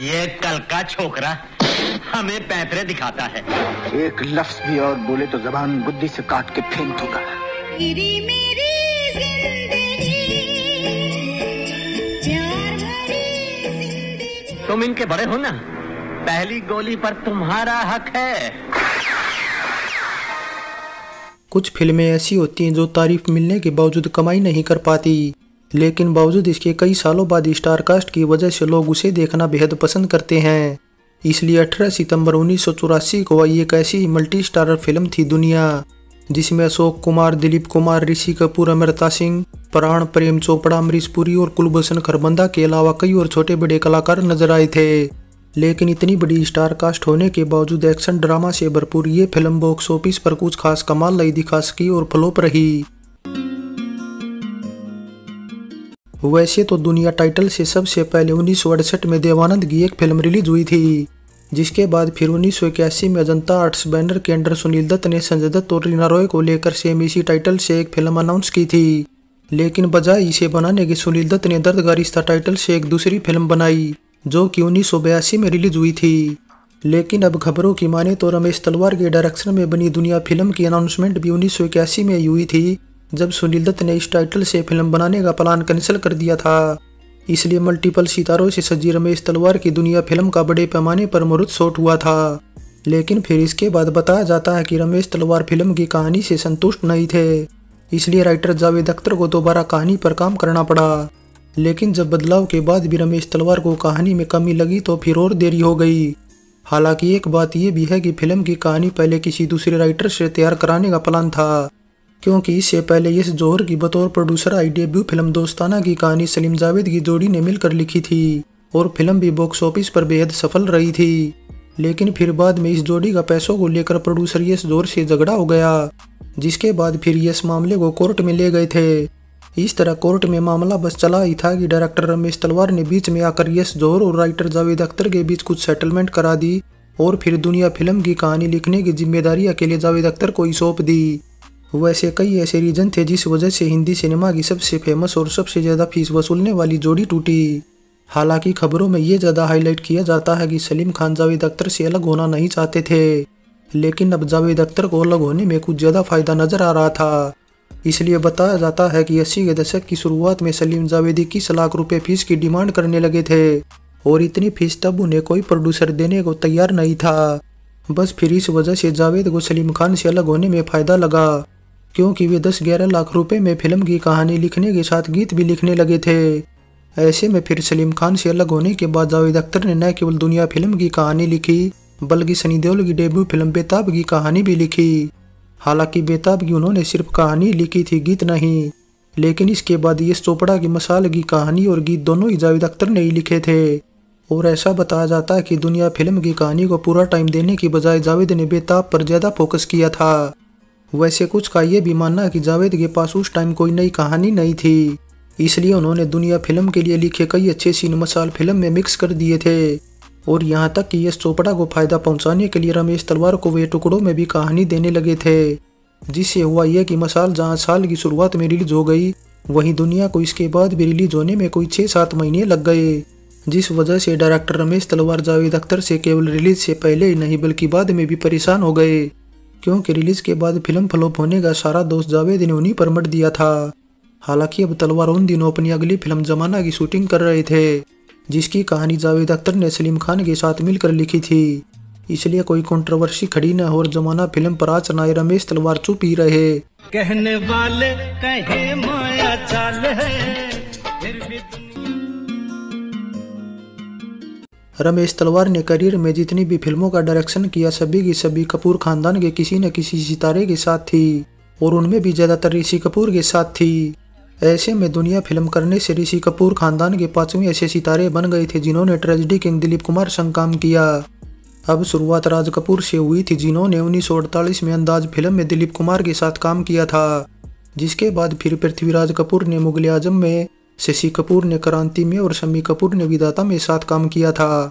ये कल का छोकरा हमें पैंतरे दिखाता है। एक लफ्ज भी और बोले तो जबान बुद्धि से काट के फेंक दूंगा। मेरी जिंदगी, प्यार भरी जिंदगी। तुम इनके बड़े हो ना, पहली गोली पर तुम्हारा हक है। कुछ फिल्में ऐसी होती हैं जो तारीफ मिलने के बावजूद कमाई नहीं कर पाती, लेकिन बावजूद इसके कई सालों बाद स्टारकास्ट की वजह से लोग उसे देखना बेहद पसंद करते हैं। इसलिए 18 सितंबर 1984 को आई एक ऐसी मल्टी स्टारर फिल्म थी दुनिया, जिसमें अशोक कुमार, दिलीप कुमार, ऋषि कपूर, अमृता सिंह, प्राण, प्रेम चोपड़ा, अमरीश पुरी और कुलभूषण खरबंदा के अलावा कई और छोटे बड़े कलाकार नजर आए थे। लेकिन इतनी बड़ी स्टार कास्ट होने के बावजूद एक्शन ड्रामा से भरपूर ये फिल्म बॉक्स ऑफिस पर कुछ खास कमाल नहीं दिखा सकी और फ्लॉप रही। वैसे तो दुनिया टाइटल से सबसे पहले 1968 में देवानंद की एक फिल्म रिलीज हुई थी, जिसके बाद फिर 1981 में अजंता आर्ट्स बैनर के अंडर सुनील दत्त ने संजय दत्त और रीना रॉय को लेकर सेम इसी टाइटल से एक फिल्म अनाउंस की थी। लेकिन बजाय इसे बनाने के सुनील दत्त ने दर्द का रिश्ता टाइटल से एक दूसरी फिल्म बनाई, जो कि 1982 में रिलीज हुई थी। लेकिन अब खबरों की माने तो रमेश तलवार के डायरेक्शन में बनी दुनिया फिल्म की अनाउंसमेंट भी 1981 में हुई थी, जब सुनील दत्त ने इस टाइटल से फिल्म बनाने का प्लान कैंसिल कर दिया था। इसलिए मल्टीपल सितारों से सजी रमेश तलवार की दुनिया फिल्म का बड़े पैमाने पर मुहूर्त शॉट हुआ था। लेकिन फिर इसके बाद बताया जाता है कि रमेश तलवार फिल्म की कहानी से संतुष्ट नहीं थे, इसलिए राइटर जावेद अख्तर को दोबारा कहानी पर काम करना पड़ा। लेकिन जब बदलाव के बाद भी रमेश तलवार को कहानी में कमी लगी तो फिर और देरी हो गई। हालांकि एक बात यह भी है कि फिल्म की कहानी पहले किसी दूसरे राइटर से तैयार कराने का प्लान था, क्योंकि इससे पहले यश जौहर की बतौर प्रोड्यूसर आई डेब्यू फिल्म दोस्ताना की कहानी सलीम जावेद की जोड़ी ने मिलकर लिखी थी और फिल्म भी बॉक्स ऑफिस पर बेहद सफल रही थी। लेकिन फिर बाद में इस जोड़ी का पैसों को लेकर प्रोड्यूसर यश जौहर से झगड़ा हो गया, जिसके बाद फिर यश मामले को कोर्ट में ले गए थे। इस तरह कोर्ट में मामला बस चला ही था कि डायरेक्टर रमेश तलवार ने बीच में आकर यश जौहर और राइटर जावेद अख्तर के बीच कुछ सेटलमेंट करा दी और फिर दुनिया फिल्म की कहानी लिखने की जिम्मेदारी अकेले जावेद अख्तर को ही सौंप दी। वैसे कई ऐसे रीजन थे जिस वजह से हिंदी सिनेमा की सबसे फेमस और सबसे ज़्यादा फीस वसूलने वाली जोड़ी टूटी। हालांकि खबरों में ये ज़्यादा हाईलाइट किया जाता है कि सलीम खान जावेद अख्तर से अलग होना नहीं चाहते थे, लेकिन अब जावेद अख्तर को अलग होने में कुछ ज़्यादा फायदा नजर आ रहा था। इसलिए बताया जाता है कि 80 के दशक की शुरुआत में सलीम जावेद 21 लाख रुपए फीस की डिमांड करने लगे थे और इतनी फीस तब उन्हें कोई प्रोड्यूसर देने को तैयार नहीं था। बस फिर इस वजह से जावेद को सलीम खान से अलग होने में फ़ायदा लगा, क्योंकि वे 10-11 लाख रुपए में फिल्म की कहानी लिखने के साथ गीत भी लिखने लगे थे। ऐसे में फिर सलीम खान से अलग होने के बाद जावेद अख्तर ने न केवल दुनिया फिल्म की कहानी लिखी, बल्कि सनी देओल की डेब्यू फिल्म बेताब की कहानी भी लिखी। हालांकि बेताब की उन्होंने सिर्फ कहानी लिखी थी, गीत नहीं। लेकिन इसके बाद यश चोपड़ा की मसाल की कहानी और गीत दोनों ही जावेद अख्तर ने ही लिखे थे। और ऐसा बताया जाता है कि दुनिया फिल्म की कहानी को पूरा टाइम देने की बजाय जावेद ने बेताब पर ज़्यादा फोकस किया था। वैसे कुछ का ये भी मानना है कि जावेद के पास उस टाइम कोई नई कहानी नहीं थी, इसलिए उन्होंने दुनिया फिल्म के लिए लिखे कई अच्छे सीन मसाल फिल्म में मिक्स कर दिए थे। और यहाँ तक कि यश चोपड़ा को फायदा पहुँचाने के लिए रमेश तलवार को वे टुकड़ों में भी कहानी देने लगे थे, जिससे हुआ यह कि मसाल जहाँ साल की शुरुआत में रिलीज हो गई, वहीं दुनिया को इसके बाद भी रिलीज होने में कोई 6-7 महीने लग गए, जिस वजह से डायरेक्टर रमेश तलवार जावेद अख्तर से केवल रिलीज से पहले ही नहीं बल्कि बाद में भी परेशान हो गए, क्योंकि रिलीज के बाद फिल्म फ्लॉप होने का सारा दोष जावेद ने उन्हीं पर मढ़ दिया था। हालांकि अब तलवार उन दिनों अपनी अगली फिल्म जमाना की शूटिंग कर रहे थे, जिसकी कहानी जावेद अख्तर ने सलीम खान के साथ मिलकर लिखी थी। इसलिए कोई कंट्रोवर्सी खड़ी न हो और जमाना फिल्म पर आज नाए रमेश तलवार चुप ही रहे। कहने वाले कहे माया चाल है, फिर भी रमेश तलवार ने करियर में जितनी भी फिल्मों का डायरेक्शन किया सभी की सभी कपूर खानदान के किसी न किसी सितारे के साथ थी, और उनमें भी ज़्यादातर ऋषि कपूर के साथ थी। ऐसे में दुनिया फिल्म करने से ऋषि कपूर खानदान के 5वें ऐसे सितारे बन गए थे जिन्होंने ट्रेजेडी किंग दिलीप कुमार संग काम किया। अब शुरुआत राज कपूर से हुई थी, जिन्होंने 1948 में अंदाज फिल्म में दिलीप कुमार के साथ काम किया था, जिसके बाद फिर पृथ्वीराज कपूर ने मुगल आजम में, शशि कपूर ने क्रांति में और शम्मी कपूर ने विधाता में साथ काम किया था।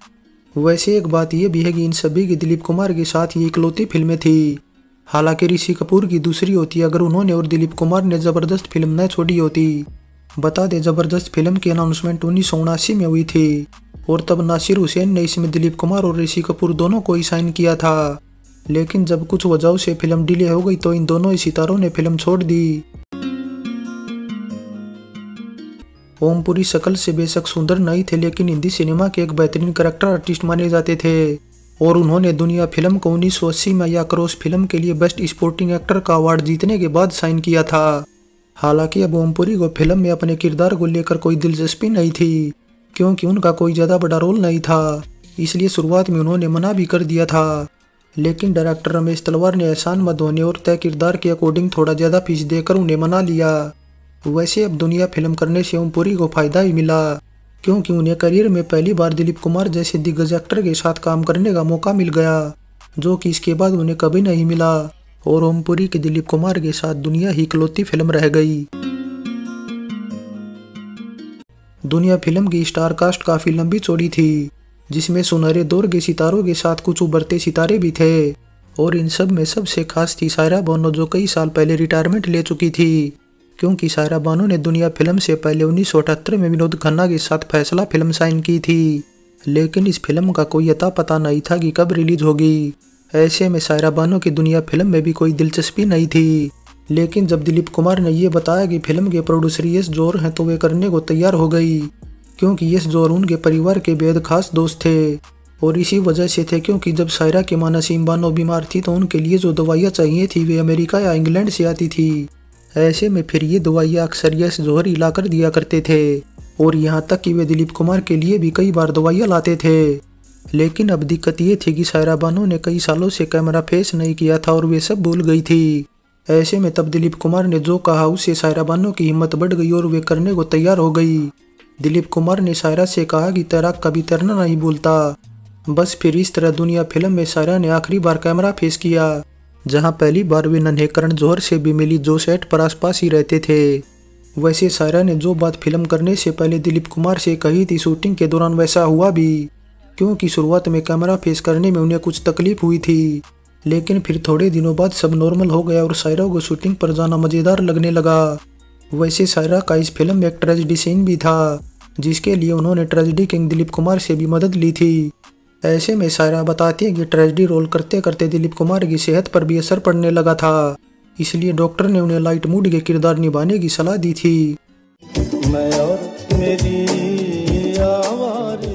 वैसे एक बात यह भी है कि इन सभी की दिलीप कुमार के साथ ये इकलौती फिल्में थी। हालांकि ऋषि कपूर की दूसरी होती अगर उन्होंने और दिलीप कुमार ने जबरदस्त फिल्म न छोड़ी होती। बता दे जबरदस्त फिल्म की अनाउंसमेंट 1979 में हुई थी और तब नासिर हुसैन ने इसमें दिलीप कुमार और ऋषि कपूर दोनों को ही साइन किया था। लेकिन जब कुछ वजहों से फिल्म डिले हो गई तो इन दोनों ही सितारों ने फिल्म छोड़ दी। ओम पुरी शक्ल से बेशक सुंदर नहीं थे, लेकिन हिंदी सिनेमा के एक बेहतरीन कैरेक्टर आर्टिस्ट माने जाते थे और उन्होंने दुनिया फिल्म को 1980 में या क्रॉस फिल्म के लिए बेस्ट स्पोर्टिंग एक्टर का अवार्ड जीतने के बाद साइन किया था। हालांकि अब ओम पुरी को फिल्म में अपने किरदार को लेकर कोई दिलचस्पी नहीं थी, क्योंकि उनका कोई ज़्यादा बड़ा रोल नहीं था, इसलिए शुरुआत में उन्होंने मना भी कर दिया था। लेकिन डायरेक्टर रमेश तलवार ने एहसान मत होने और तय किरदार के अकॉर्डिंग थोड़ा ज़्यादा फीस देकर उन्हें मना लिया। वैसे अब दुनिया फिल्म करने से ओम पुरी को फायदा ही मिला, क्योंकि उन्हें करियर में पहली बार दिलीप कुमार जैसे दिग्गज एक्टर के साथ काम करने का मौका मिल गया, जो कि इसके बाद उन्हें कभी नहीं मिला और ओम पुरी के दिलीप कुमार के साथ दुनिया ही इकलौती फिल्म रह गई। दुनिया फिल्म की स्टार कास्ट काफी लंबी चौड़ी थी, जिसमें सुनहरे दौर के सितारों के साथ कुछ उभरते सितारे भी थे और इन सब में सबसे खास थी सायरा बानो, जो कई साल पहले रिटायरमेंट ले चुकी थी, क्योंकि सायरा बानो ने दुनिया फिल्म से पहले 1978 में विनोद खन्ना के साथ फैसला फिल्म साइन की थी। लेकिन इस फिल्म का कोई अता पता नहीं था कि कब रिलीज होगी। ऐसे में सायरा बानो की दुनिया फिल्म में भी कोई दिलचस्पी नहीं थी। लेकिन जब दिलीप कुमार ने यह बताया कि फिल्म के प्रोड्यूसर यश जौहर हैं तो वे करने को तैयार हो गई, क्योंकि यश जौहर उनके परिवार के बेहद खास दोस्त थे और इसी वजह से थे क्योंकि जब सायरा की मां नसीम बानो बीमार थी तो उनके लिए जो दवाइयाँ चाहिए थी वे अमेरिका या इंग्लैंड से आती थी। ऐसे में फिर ये दवाइयाँ अक्सर यश जौहर ही लाकर दिया करते थे और यहाँ तक कि वे दिलीप कुमार के लिए भी कई बार दवाइयाँ लाते थे। लेकिन अब दिक्कत ये थी कि सायरा बानो ने कई सालों से कैमरा फेस नहीं किया था और वे सब भूल गई थी। ऐसे में तब दिलीप कुमार ने जो कहा उससे सायरा बानो की हिम्मत बढ़ गई और वे करने को तैयार हो गई। दिलीप कुमार ने सायरा से कहा कि तैराक कभी तैरना नहीं भूलता। बस फिर इस तरह दुनिया फिल्म में सायरा ने आखिरी बार कैमरा फेस किया, जहां पहली बार वे नन्हे करण जौहर से भी मिली जो सेट पर आसपास ही रहते थे। वैसे सायरा ने जो बात फिल्म करने से पहले दिलीप कुमार से कही थी शूटिंग के दौरान वैसा हुआ भी, क्योंकि शुरुआत में कैमरा फेस करने में उन्हें कुछ तकलीफ हुई थी, लेकिन फिर थोड़े दिनों बाद सब नॉर्मल हो गया और सायरा को शूटिंग पर जाना मज़ेदार लगने लगा। वैसे सायरा का इस फिल्म में एक ट्रेजेडी सीन भी था, जिसके लिए उन्होंने ट्रेजेडी किंग दिलीप कुमार से भी मदद ली थी। ऐसे में सायरा बताती है कि ट्रेजेडी रोल करते करते दिलीप कुमार की सेहत पर भी असर पड़ने लगा था, इसलिए डॉक्टर ने उन्हें लाइट मूड के किरदार निभाने की सलाह दी थी। मैं और मेरी आवाज़।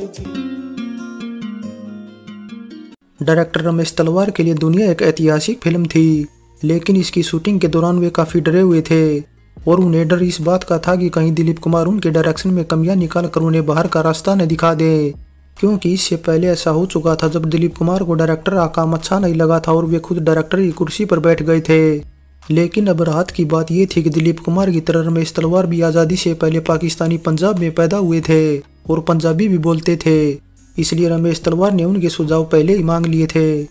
डायरेक्टर रमेश तलवार के लिए दुनिया एक ऐतिहासिक फिल्म थी, लेकिन इसकी शूटिंग के दौरान वे काफ़ी डरे हुए थे और उन्हें डर इस बात का था कि कहीं दिलीप कुमार उनके डायरेक्शन में कमियां निकाल कर उन्हें बाहर का रास्ता न दिखा दे, क्योंकि इससे पहले ऐसा हो चुका था जब दिलीप कुमार को डायरेक्टर का काम अच्छा नहीं लगा था और वे खुद डायरेक्टर की कुर्सी पर बैठ गए थे। लेकिन अब राहत की बात यह थी कि दिलीप कुमार की तरह रमेश तलवार भी आज़ादी से पहले पाकिस्तानी पंजाब में पैदा हुए थे और पंजाबी भी बोलते थे, इसलिए रमेश तलवार ने उनके सुझाव पहले ही मांग लिए थे।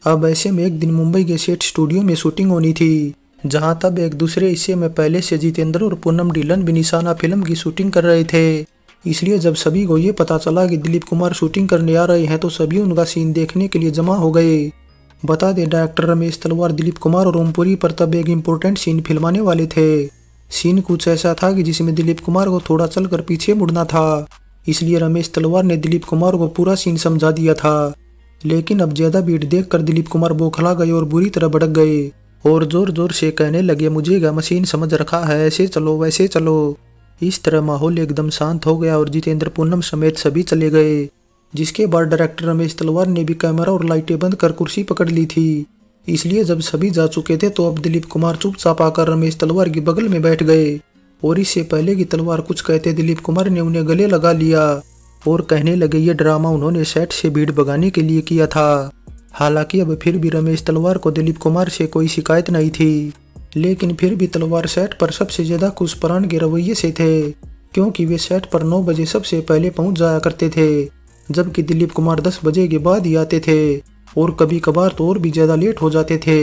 अब ऐसे में एक दिन मुंबई के सेट स्टूडियो में शूटिंग होनी थी, जहां तब एक दूसरे हिस्से में पहले से जितेंद्र और पूनम ढिल्लन भी निशाना फिल्म की शूटिंग कर रहे थे। इसलिए जब सभी को ये पता चला कि दिलीप कुमार शूटिंग करने आ रहे हैं तो सभी उनका सीन देखने के लिए जमा हो गए। बता दें डायरेक्टर रमेश तलवार दिलीप कुमार और ओम पुरी पर तब एक इम्पोर्टेंट सीन फिल्माने वाले थे। सीन कुछ ऐसा था कि जिसमें दिलीप कुमार को थोड़ा चलकर पीछे मुड़ना था, इसलिए रमेश तलवार ने दिलीप कुमार को पूरा सीन समझा दिया था। लेकिन अब ज्यादा भीड़ देखकर दिलीप कुमार बौखला गए और बुरी तरह भड़क गए और जोर जोर से कहने लगे, मुझे क्या मशीन समझ रखा है, ऐसे चलो वैसे चलो। इस तरह माहौल एकदम शांत हो गया और जितेंद्र पूनम समेत सभी चले गए, जिसके बाद डायरेक्टर रमेश तलवार ने भी कैमरा और लाइटें बंद कर कुर्सी पकड़ ली थी। इसलिए जब सभी जा चुके थे तो अब दिलीप कुमार चुपचाप आकर रमेश तलवार की बगल में बैठ गए और इससे पहले कि तलवार कुछ कहते दिलीप कुमार ने उन्हें गले लगा लिया और कहने लगे ये ड्रामा उन्होंने सेट से भीड़ भगाने के लिए किया था। हालांकि अब फिर भी रमेश तलवार को दिलीप कुमार से कोई शिकायत नहीं थी, लेकिन फिर भी तलवार सेट पर सबसे ज्यादा खुश प्राण के रवैये से थे, क्योंकि वे सेट पर 9 बजे सबसे पहले पहुंच जाया करते थे, जबकि दिलीप कुमार 10 बजे के बाद ही आते थे और कभी कभार तो और भी ज्यादा लेट हो जाते थे।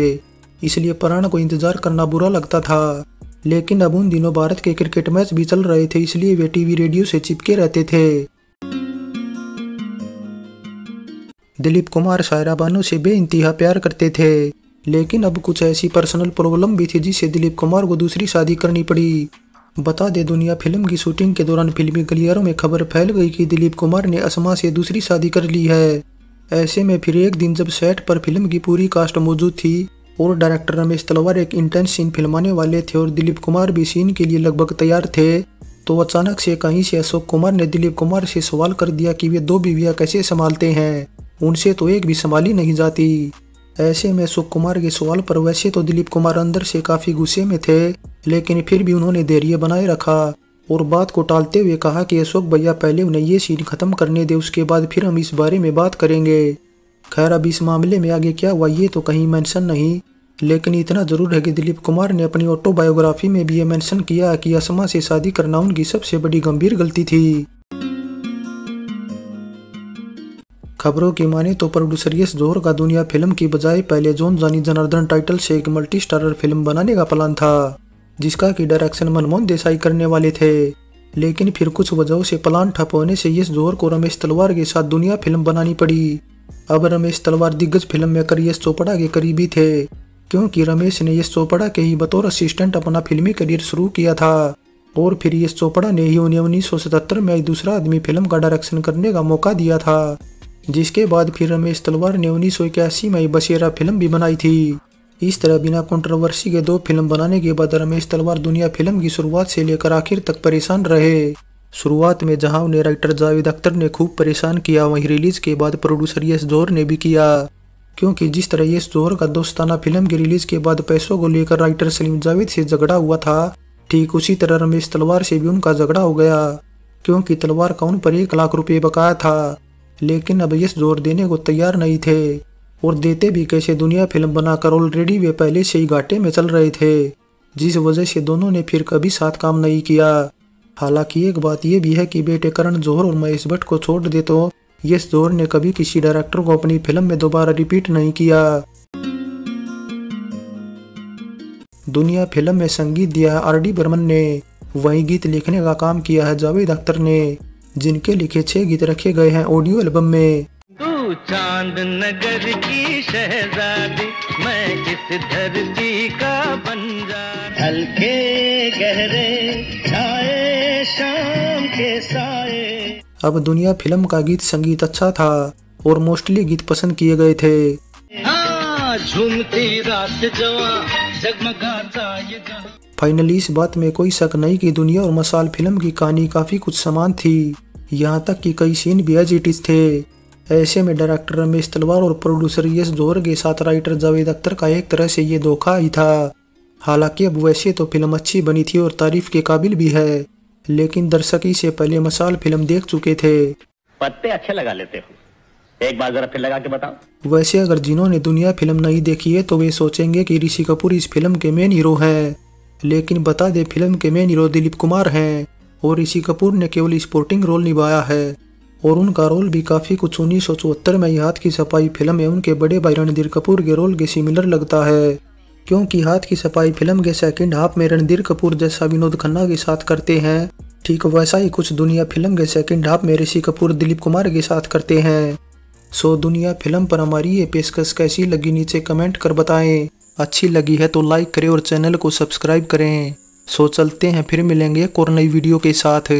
इसलिए प्राण को इंतजार करना बुरा लगता था। लेकिन अब उन दिनों भारत के क्रिकेट मैच भी चल रहे थे, इसलिए वे टीवी रेडियो से चिपके रहते थे। दिलीप कुमार सायरा बानो से बेइंतहा प्यार करते थे, लेकिन अब कुछ ऐसी पर्सनल प्रॉब्लम भी थी जिससे दिलीप कुमार को दूसरी शादी करनी पड़ी। बता दे दुनिया फिल्म की शूटिंग के दौरान फिल्मी गलियारों में खबर फैल गई कि दिलीप कुमार ने असमा से दूसरी शादी कर ली है। ऐसे में फिर एक दिन जब सेट पर फिल्म की पूरी कास्ट मौजूद थी और डायरेक्टर रमेश तलवार एक इंटेंस सीन फिल्माने वाले थे और दिलीप कुमार भी सीन के लिए लगभग तैयार थे, तो अचानक से कहीं से अशोक कुमार ने दिलीप कुमार से सवाल कर दिया कि वे 2 बीवियां कैसे संभालते हैं, उनसे तो एक भी संभाली नहीं जाती। ऐसे में अशोक कुमार के सवाल पर वैसे तो दिलीप कुमार अंदर से काफी गुस्से में थे, लेकिन फिर भी उन्होंने धैर्य बनाए रखा और बात को टालते हुए कहा कि अशोक भैया पहले उन्हें ये सीन खत्म करने दे, उसके बाद फिर हम इस बारे में बात करेंगे। खैर अब इस मामले में आगे क्या हुआ ये तो कहीं मेंशन नहीं, लेकिन इतना जरूर है कि दिलीप कुमार ने अपनी ऑटोबायोग्राफी में भी ये मेंशन किया कि असमा से शादी करना उनकी सबसे बड़ी गंभीर गलती थी। खबरों की माने तो प्रोड्यूसर यश जौहर का दुनिया फिल्म की बजाय पहले जॉन जानी जनार्दन टाइटल से एक मल्टी स्टारर फिल्म बनाने का प्लान था, जिसका की डायरेक्शन मनमोहन देसाई करने वाले थे। लेकिन फिर कुछ वजहों से प्लान ठप होने से यश जौहर को रमेश तलवार के साथ दुनिया फिल्म बनानी पड़ी। अब रमेश तलवार दिग्गज फिल्म मेकर यश चोपड़ा के करीबी थे, क्योंकि रमेश ने यश चोपड़ा के ही बतौर असिस्टेंट अपना फिल्मी करियर शुरू किया था और फिर यश चोपड़ा ने ही उन्हें 1977 में दूसरा आदमी फिल्म का डायरेक्शन करने का मौका दिया था, जिसके बाद फिर रमेश तलवार ने 1981 में बसेरा फिल्म भी बनाई थी। इस तरह बिना कंट्रोवर्सी के 2 फिल्म बनाने के बाद रमेश तलवार दुनिया फिल्म की शुरुआत से लेकर आखिर तक परेशान रहे। शुरुआत में जहां उन्हें राइटर जावेद अख्तर ने खूब परेशान किया, वहीं रिलीज के बाद प्रोड्यूसर यश जौहर ने भी किया, क्योंकि जिस तरह यश जौहर का दोस्ताना फिल्म की रिलीज के बाद पैसों को लेकर राइटर सलीम जावेद से झगड़ा हुआ था, ठीक उसी तरह रमेश तलवार से भी उनका झगड़ा हो गया, क्योंकि तलवार का उन पर 1 लाख रुपए बकाया था। लेकिन अब यश जौहर देने को तैयार नहीं थे और देते भी कैसे, दुनिया फिल्म बनाकर ऑलरेडी वे पहले से ही घाटे में चल रहे थे, जिस वजह से दोनों ने फिर कभी साथ काम नहीं किया। हालांकि एक बात यह भी है कि बेटे करण जौहर और महेश भट्ट को छोड़ दे तो यश जौहर ने कभी किसी डायरेक्टर को अपनी फिल्म में दोबारा रिपीट नहीं किया। दुनिया फिल्म में संगीत दिया है RD बर्मन ने, वहीं गीत लिखने का काम किया है जावेद अख्तर ने, जिनके लिखे 6 गीत रखे गए हैं ऑडियो एल्बम में। तू चांद नगर की शहजादी, मैं इस धरती का बंजारा। हल्के गहरे छाए शाम के साए। अब दुनिया फिल्म का गीत संगीत अच्छा था और मोस्टली गीत पसंद किए गए थे। हाँ, झूमती रात जवां जगमगाता ये जहां। फाइनली इस बात में कोई शक नहीं कि दुनिया और मसाल फिल्म की कहानी काफी कुछ समान थी, यहाँ तक कि कई सीन भी एज इट इज थे। ऐसे में डायरेक्टर रमेश तलवार और प्रोड्यूसर यश जौहर के साथ राइटर जावेद अख्तर का एक तरह से ये धोखा ही था। हालांकि अब वैसे तो फिल्म अच्छी बनी थी और तारीफ के काबिल भी है, लेकिन दर्शक से पहले मसाल फिल्म देख चुके थे। पत्ते अच्छे लगा लेते हो, एक बार जरा फिर लगा के बताओ। वैसे अगर जिन्होंने दुनिया फिल्म नहीं देखी है तो वे सोचेंगे कि ऋषि कपूर इस फिल्म के मेन हीरो हैं, लेकिन बता दे फिल्म के मेन हीरो दिलीप कुमार हैं और ऋषि कपूर ने केवल स्पोर्टिंग रोल निभाया है और उनका रोल भी काफी कुछ 1974 में हाथ की सफाई फिल्म में उनके बड़े भाई रणधीर कपूर के रोल के सिमिलर लगता है, क्योंकि हाथ की सफाई फिल्म के सेकंड हाफ में रणधीर कपूर जैसा विनोद खन्ना के साथ करते हैं, ठीक वैसा ही कुछ दुनिया फिल्म के सेकंड हाफ में ऋषि कपूर दिलीप कुमार के साथ करते हैं। सो दुनिया फिल्म पर हमारी ये पेशकश कैसी लगी नीचे कमेंट कर बताएं। अच्छी लगी है तो लाइक करें और चैनल को सब्सक्राइब करें। सो चलते हैं, फिर मिलेंगे एक और नई वीडियो के साथ।